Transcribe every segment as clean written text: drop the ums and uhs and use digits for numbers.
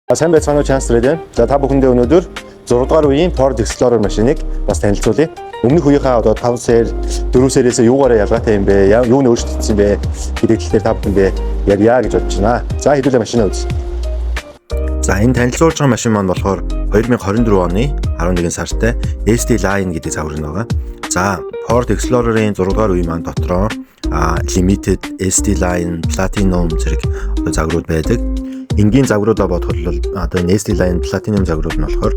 Сайн байцгаана уу Chance Radio. За та бүхэндээ өнөөдөр 6 дугаар үеийн Ford Explorer машиныг бас танилцуулъя. Өмнөх үеийнхээ одоо 5 сер, 4 сэрээс юугаараа ялгаатай юм бэ? Юу нь өөрчлөгдсөн бэ? Гэдэг талаар та бүхэндээ ярья гэж бодож байна. За хэдүүлээ машинаа үз. За энэ танилцуулж байгаа машин маань болохоор 2024 оны 11 сартай SD Line гэдэг загвар нь байгаа. За Ford Explorer-ийн 6 дугаар үе маань дотроо Limited, SD Line, Platinum зэрэг одоо загварууд байдаг. Энгийн загваруудаа бодоход одоо энэ SD Line Platinum загварууд нь болохоор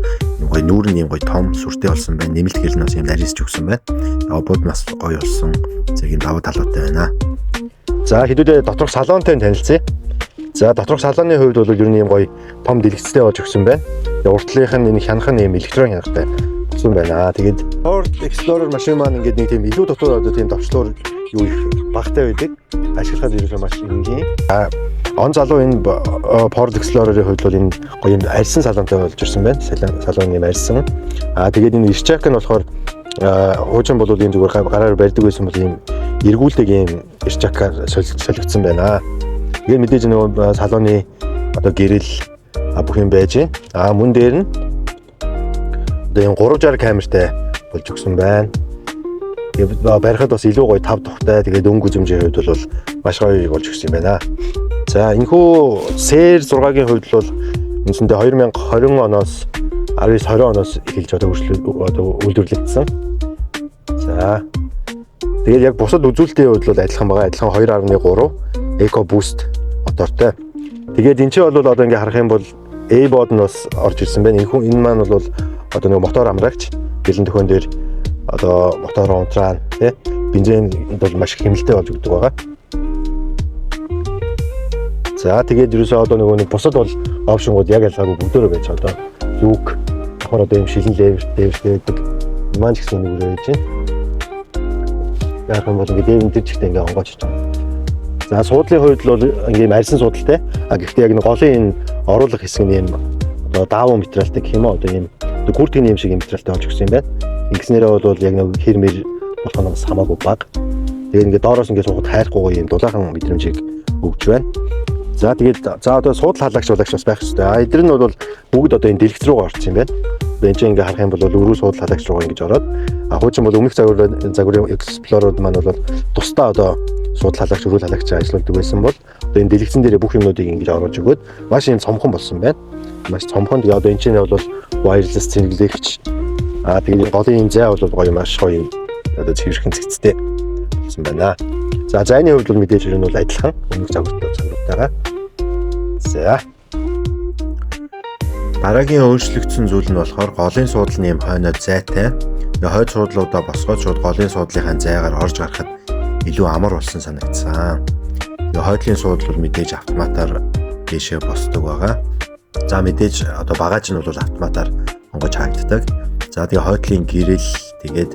гоё нүүр нь юм гоё том сүртэй болсон байна. Нэмэлт гэрэл нь бас юм нарийнсч өгсөн байна. Бод бас гоё болсон. Зэрэг даваа талуутай байна. За хэдүүлээ доторх салонтой танилцъя. За доторх салооны хувьд бол ер нь юм гоё том дэлгэцтэй болж өгсөн байна. Уртлынх нь энэ хянах нь юм электрон хянахтай болсон байна. Тэгээд Ford Explorer машин маань ингээд нэг тийм илүү дотор одоо тийм товчлуур юу их багтай байдаг. Ашиглахад ерөөсөө маш энгийн. Он залуу энэ Ford Explorer-ийн хувьд бол энэ гоё юм арьсан салонтой болж ирсэн байна. Салон юм арьсан. Тэгээд энэ ирчаак нь болохоор хуучин бол ийм зүгээр гараар барьдаг байсан бол ийм эргүүлдэг ийм ирчаакаар солигдсон байна. Тэгээд мэдээж нөгөө салоны одоо гэрэл бүх юм байж байна. Мөн дээр нь одоо ийм 360 камертай болж өгсөн байна. Тэгээд барихад бас илүү гоё тав тухтай. Тэгээд өнгө үзмжийн хувьд бол маш гоё болж өгсөн юм байна. За энэхүү CR6-гийн хувьд бол үндсэндээ 2020 оноос 19-20 оноос эхэлж одоо үйлдвэрлэгдсэн. За тэгээд яг бусад үзүүлэлтийн хувьд бол адилхан байгаа. Адилхан 2.3 EcoBoost мотортой. Тэгээд энэ ч бол одоо ингээ харах юм бол A-bod нь бас орж ирсэн байна. Энэ маань бол одоо нэг мотор амрагч бэлэн төхөн дээр одоо мотор унтраан тий бензин бол маш хэмнэлтэй болж өгдөг байгаа. За тэгээд ерөөсөө одоо нэг бусад бол опшнгууд яг ялгаагүй бүгдөө байж одоо юг давхар одоо юм шилэн левер байдаг. Маань ч гэсэн нэг үрэж байна. Яг юм бол ингээд дээвэн дээр ч ихтэй ингээд онгоочж байгаа. За суудлын хувьд бол ингээд арьсан суудалтай. Гэхдээ яг нэг голын энэ оруулах хэсэг нь юм одоо даавуу материалтай гэх юм аа одоо юм гүрдгийн юм шиг юм материалтай болж өгсөн юм байна. Ингэснээрээ бол яг нэг хэрмэр болох нь бас хамаагүй бага. Тэгээд ингээд доороос ингээд суугаад хайрахгүй юм дулаахан мэдрэмжийг өгч байна. За тэгээд одоо суудал халагч бас байх хэрэгтэй. Эдгээр нь бол бүгд одоо энэ дэлгэц рүү орсон юм байна. Энд чинь ингээ харах юм бол өрөө суудал халагч руу ингэж ороод хуучин бол өмнөх загварын Explorer-ууд маань бол тусдаа одоо суудал халагч, өрөө халагч ажилладаг байсан бол одоо энэ дэлгэцэн дээр бүх юмнуудыг ингэж оруулж өгөөд маш юм цомхон болсон байна. Маш цомхон. Тэгээд одоо энэ чинь бол wireless цэнгэлэгч. Тэгээд голын зай бол гоё маш гоё одоо цэвэрхэн цэгцтэй болсон байна. За зайны хувьд бол мэдээж энэ бол адилхан өмнөх загвартайгаа. За. Дараагийн өөрчлөгдсөн зүйл нь болохоор голын суудлын юм хойноо зайтай. Хойд суудлуудаа босгоод шууд голын суудлынхаа зайгаар орж гарахад илүү амар болсон санагдсан. Хойдлын суудл бол мэдээж автоматар дэшээ босдог байгаа. За мэдээж одоо багаж нь бол автоматар онгож хаагддаг. За тэгээ хойдлын гэрэл тэгээд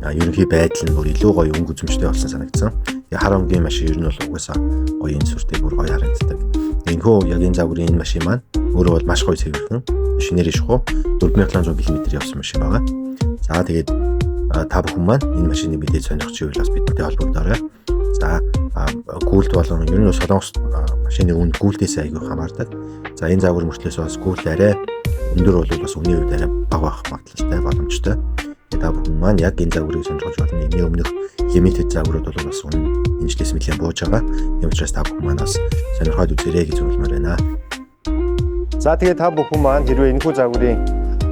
ерөнхий байдал нь бүр илүү гоё өнгө үзмжтэй болсон санагдсан. Тэгээ хар өнгийн машин ер нь бол угаасаа гоё энэ сүртэй бүр гоё харагддаг. Энэхүү яг энэ загварын энэ машин маань өөрөө бол маш гоё цэвэрхэн шинээр ишхүү 4600 км явсан машин байгаа. За тэгээд та бүхэн маань энэ машиныг мэдээж сонирхож ивэл бас бидэнтэй холбогдоорой. За гүйлт болон ер нь солонгос машины үнд гүйлтээс аягүй хамаардаг. За энэ загвар мөртлөөс бас гүйлт арай өндөр бол бас үнийн үед арай бага байх магадлалтай боломжтой. Та бүхэн маань яг энэ загварыг сонирхож байна. Энэний өмнөх Limited загварууд бол бас энэчлээс нэлээд бууж байгаа. Тийм учраас та бүхэн маань бас сонирхоод үзээрэй гэж зөвлөмөр байна. За тэгээд та бүхэн маань хэрвээ энэхүү загварын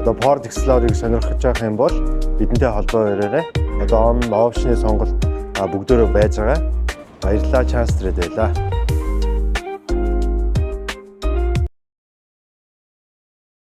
одоо Ford Explorer-ыг сонирхож байгаа юм бол бидэнтэй холбоо бариарай. Одоо опшны сонголт бүгдөө байж байгаа. Баярлалаа Chance Radio байлаа.